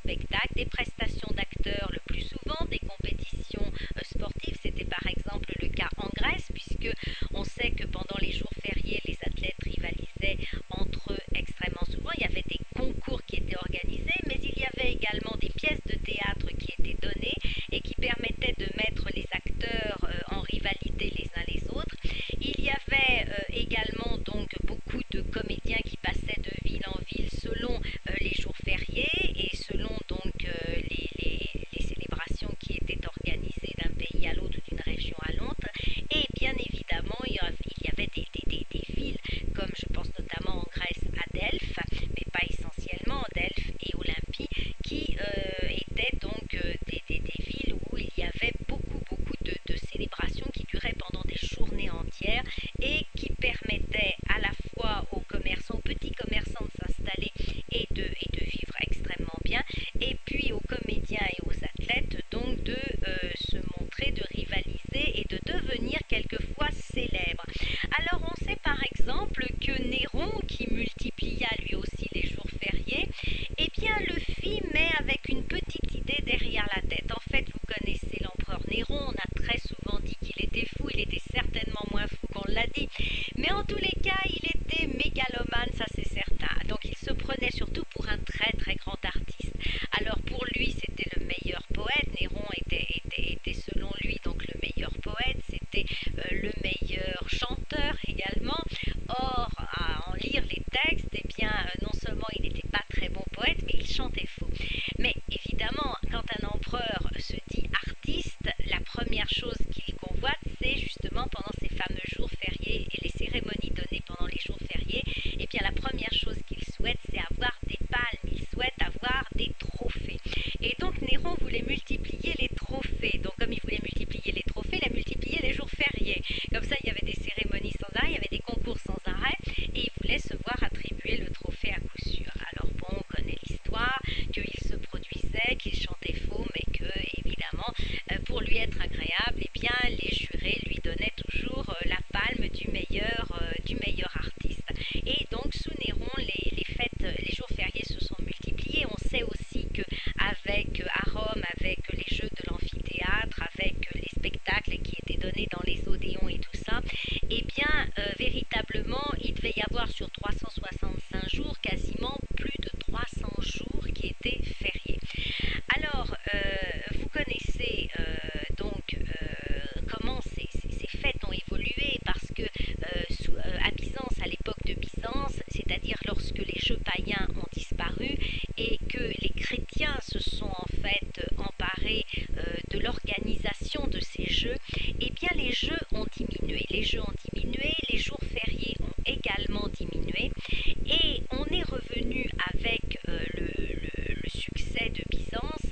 spectacles, des prestations d'acteurs le plus souvent, des compétitions sportives. C'était par exemple le cas en Grèce, puisque on sait que pendant les jours fériés, les athlètes rivalisaient entre eux extrêmement souvent. Il y avait des concours qui étaient organisés, mais il y avait également des pièces de théâtre qui étaient données et qui permettaient de mettre les acteurs en rivalité les uns les autres. Il y avait également donc beaucoup de comédiens qui passaient de ville en ville selon les jours fériés et selon donc les célébrations qui étaient organisées d'un pays à l'autre, d'une région à l'autre. Et bien évidemment, il y avait des villes, comme je pense notamment en Grèce à Delphes, mais pas essentiellement, Delphes et Olympie, qui étaient donc des villes où il y avait beaucoup de célébrations qui duraient pendant des journées entières et qui permettaient à la fois aux commerçants, aux petits commerçants de s'installer et de vivre extrêmement bien, et puis aux comédiens et aux athlètes donc de se montrer, de rivaliser et de devenir quelquefois célèbres. Alors on sait par exemple que Néron, qui multiplia lui aussi les jours fériés, eh bien le fit mais avec une petite idée derrière la tête. En fait, vous connaissez l'empereur Néron, on a très souvent dit qu'il était fou, il était certainement moins fou qu'on l'a dit, mais en tous les cas, il était mégalomane, ça c'est certain. Donc il se prenait surtout pour un très très grand artiste. Alors pour lui, c'était le meilleur poète. Néron était selon lui donc le meilleur poète, c'était le meilleur chanteur également. Or, à en lire les textes, eh bien non seulement il n'était pas très bon poète, mais il chantait faux. Mais évidemment, quand un empereur se dit artiste, la première chose qu'il convoite, c'est justement pendant ces fameux jours fériés et les cérémonies données pendant les jours fériés, eh bien la première chose qu'il souhaite, c'est avoir des palmes, il souhaite avoir des trophées. Et donc Néron voulait multiplier les trophées. Donc comme il voulait multiplier les trophées, il a multiplié les jours fériés. Comme ça, il y avait des cérémonies sans arrêt, il y avait des concours sans arrêt, et il voulait se voir attribuer le trophée à coup sûr. Alors bon, on connaît l'histoire, qu'il se produisait, qu'il chantait faux, mais que, évidemment, pour lui être agréable, eh bien, les jurés lui donnaient toujours la palme du meilleur artiste. Et donc, sous Néron, les fêtes, les jours fériés se sont multipliés. On sait aussi qu'avec à Rome, avec les jeux de l'amphithéâtre, avec les spectacles qui étaient donnés dans les Odéons et tout ça, eh bien, véritablement, il devait y avoir sur 365 jours quasiment plus de 300 jours qui étaient fériés. Alors, vous connaissez donc comment ces fêtes ont évolué, parce que à Byzance, à l'époque de Byzance, c'est-à-dire lorsque les jeux païens ont disparu et que les chrétiens se sont en fait emparés de l'organisation de ces jeux, eh bien les jeux ont diminué. Les jeux ont diminué, les jours fériés ont également diminué, et on est revenu avec le succès de Byzance,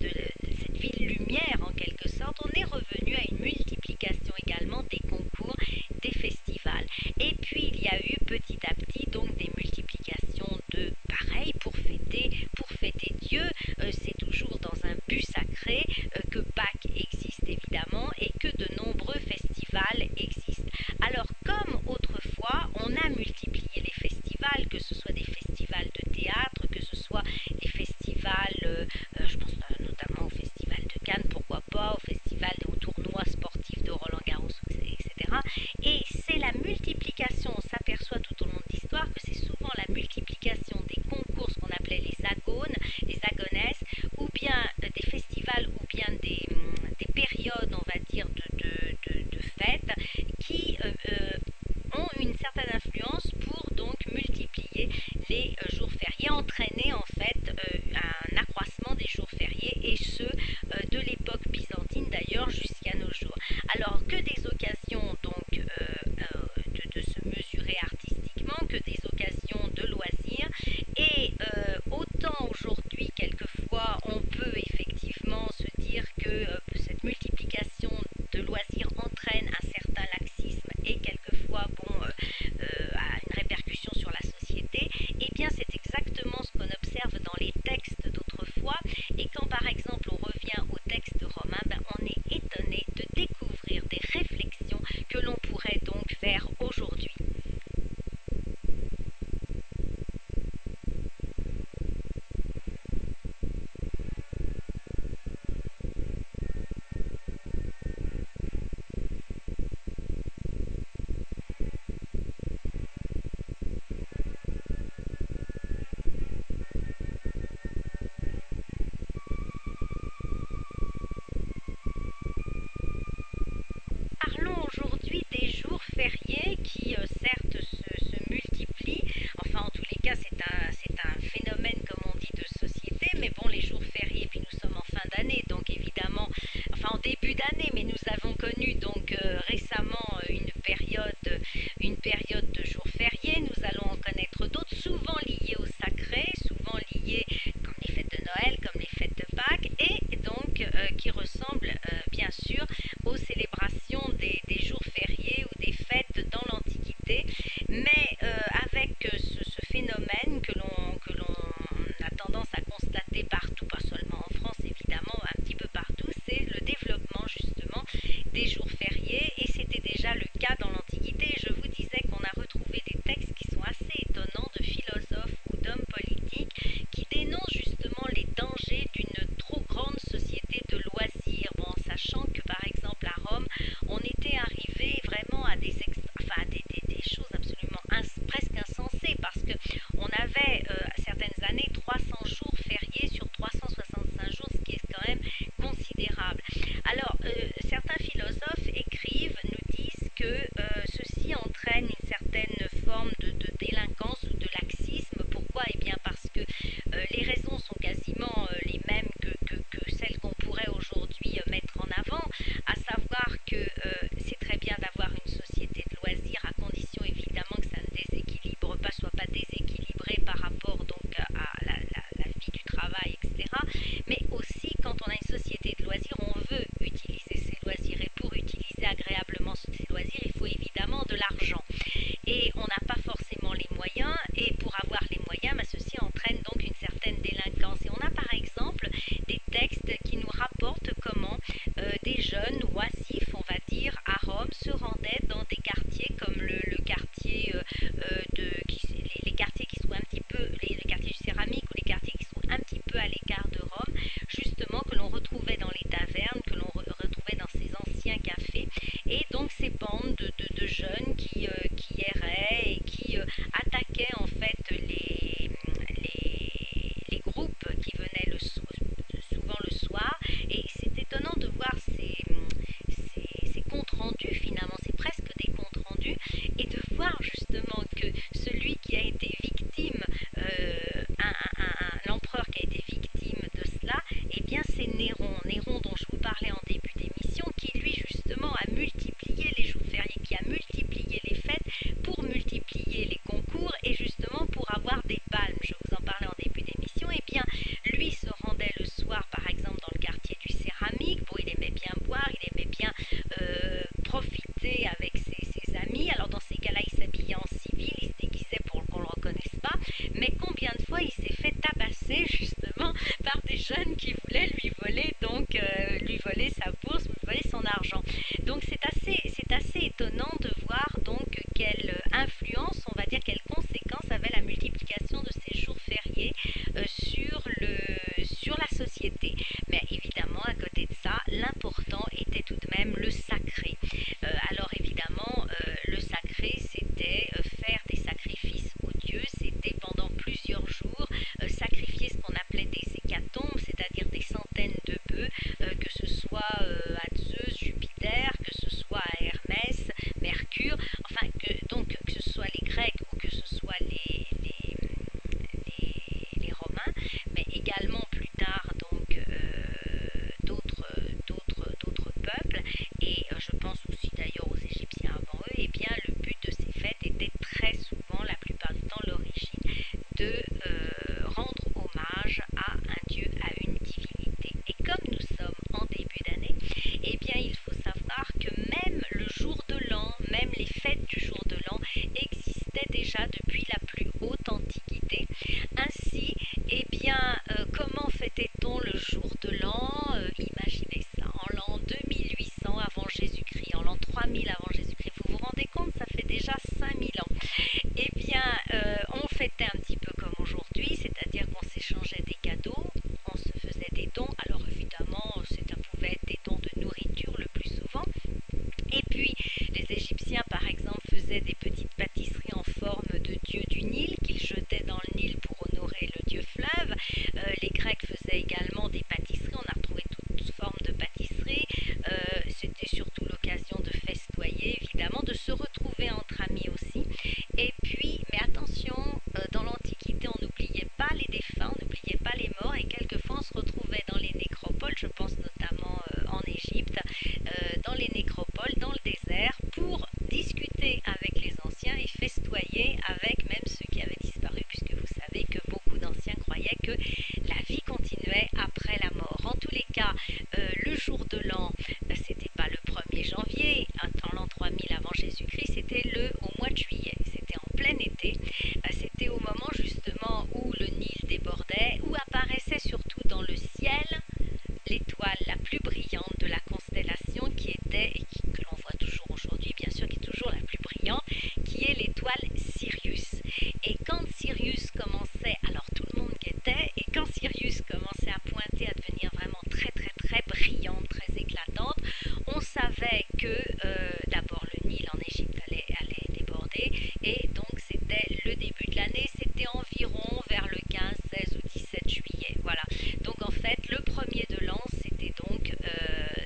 de cette ville lumière en quelque sorte, on est revenu à une multiplication également des concours, des festivals. Et puis il y a eu petit à petit donc des multiplications de pareil pour fêter Dieu. C'est toujours dans un but sacré que Pâques existe évidemment et que de nombreux festivals existent. Alors comme autrefois on a multiplié les festivals, que ce soit des festivals de théâtre, que ce soit des festivals, je pense notamment au festival de Cannes, pourquoi pas, au festival, au tournoi sportif de Roland-Garros, etc. Et c'est la multiplication, on s'aperçoit tout au long de l'histoire que c'est souvent la multiplication des concours, ce qu'on appelait les agones, les agonesses, ou bien des festivals, ou bien des périodes, on va dire, de fêtes, qui ont une certaine influence pour donc multiplier les jours fériés, entraîner en fait un accroissement des jours fériés, et ce de l'époque byzantine d'ailleurs jusqu'à nos jours. Alors que des occasions donc de se mesurer artistiquement, que des occasions de loisirs, et autant aujourd'hui quelquefois on peut effectivement se dire que fériés qui certes se multiplient. Enfin, en tous les cas, c'est un phénomène, comme on dit, de société. Mais bon, les jours fériés, puis nous sommes en fin d'année, donc évidemment, enfin en début d'année, mais nous avons connu donc récemment une période de jours fériés. Nous allons en connaître d'autres, souvent liées au sacré, souvent liées comme les fêtes de Noël, comme les fêtes de Pâques, et donc qui ressemblent bien sûr aux célébrations des jours fériés ou des fêtes dans l'Antiquité, mais avec ce phénomène que l'on a tendance à constater partout, pas seulement en France évidemment, un petit peu partout, c'est le développement justement des jours fériés, et c'était déjà le cas dans l'Antiquité. Je vous disais qu'on a retrouvé des textes qui sont assez étonnants de philosophes ou d'hommes politiques qui dénoncent justement les dangers d'une trop grande société de loisirs, bon, en sachant que par exemple à Rome, on était arrivé vraiment à des choses absolument presque insensées, parce que on avait à certaines années 300 jours fériés sur 365 jours, ce qui est quand même considérable. Alors, certains philosophes écrivent, nous disent que ceci entraîne une certaine forme de délinquance ou de laxisme. Pourquoi? Eh bien parce que les raisons sont quasiment les mêmes que celles qu'on pourrait aujourd'hui mettre en avant, à savoir que c'est très bien d'avoir une société de loisirs, à condition évidemment que ça ne déséquilibre pas, soit pas déséquilibré par rapport donc à la vie du travail, etc. Mais aussi, quand on a une société de loisirs, on veut utiliser ces loisirs, et pour utiliser agréablement ces loisirs, il faut évidemment de l'argent. Et on n'a pas forcément les moyens, et pour avoir les moyens, ceci entraîne donc une certaine délinquance. Et on a par exemple des textes qui nous rapportent comment des jeunes oisifs, on va dire, à Rome, se rendaient dans des quartiers comme le quartier les quartiers qui sont un petit peu, les quartiers du céramique, ou les quartiers qui sont un petit peu à l'écart de Rome, justement, que l'on retrouvait dans les tavernes, que l'on retrouvait dans ces anciens cafés, et donc ces bandes de jeunes qui erraient et qui attaquaient en fait les groupes qui venaient souvent le soir. Et c'est étonnant de voir ces comptes rendus, finalement, c'est presque des comptes rendus, et de voir justement que celui qui a été victime, l'empereur qui a été victime de cela, eh bien c'est Néron dont je vous parlais en début d'émission, qui lui justement a multiplié les jours fériés, qui a multiplié les fêtes pour multiplier les concours, et justement pour avoir des palmes. Je vous en parlais en début d'émission. Et bien lui se rendait le soir par exemple dans le quartier du céramique. Bon, il aimait bien boire, il aimait bien profiter avec ses amis. Alors dans ces cas-là, il s'habillait en civil, il se déguisait pour qu'on ne le reconnaisse pas. Mais combien de fois il s'est fait tabasser justement par des jeunes qui voulaient lui voler, donc lui voler sa bourse, lui voler son argent. Donc c'est assez étonnant de voir donc quelle influence, on va dire, quelles conséquences avait la multiplication de ces jours fériés sur la société. Mais évidemment, à côté de ça, l'important était tout de même le sacré. Alors évidemment, le sacré, c'était faire des sacrifices aux dieux, c'était pendant plusieurs jours sacrifier ce qu'on appelait des hécatombes, c'est-à-dire l'étoile la plus brillante de la constellation qui était, et que l'on voit toujours aujourd'hui, bien sûr, qui est toujours la plus brillante, qui est l'étoile Sirius. Et quand Sirius commençait, alors tout le monde guettait, et quand Sirius commençait à pointer, à devenir vraiment très très très brillante, très éclatante, on savait que d'abord le Nil en Égypte allait déborder, et donc c'était le début de l'année, c'était environ vers le 15, 16 ou 17 juillet. Voilà. Donc en fait, le premier de l'an, c'était donc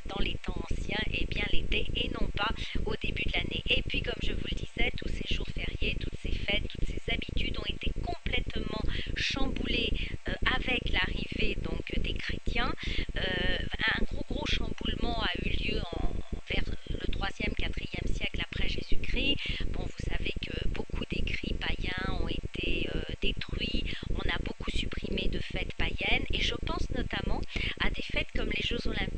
dans les temps anciens, et bien l'été, et non pas au début de l'année. Et puis comme je vous le disais, tous ces jours fériés, toutes ces fêtes, toutes ces habitudes ont été complètement chamboulées avec l'arrivée donc des chrétiens. Un gros chamboulement a eu lieu vers le 3e, 4e siècle après Jésus-Christ. Bon, vous savez que beaucoup d'écrits païens ont été détruits, on a beaucoup supprimé de fêtes païennes, et je pense notamment à des fêtes comme les Jeux Olympiques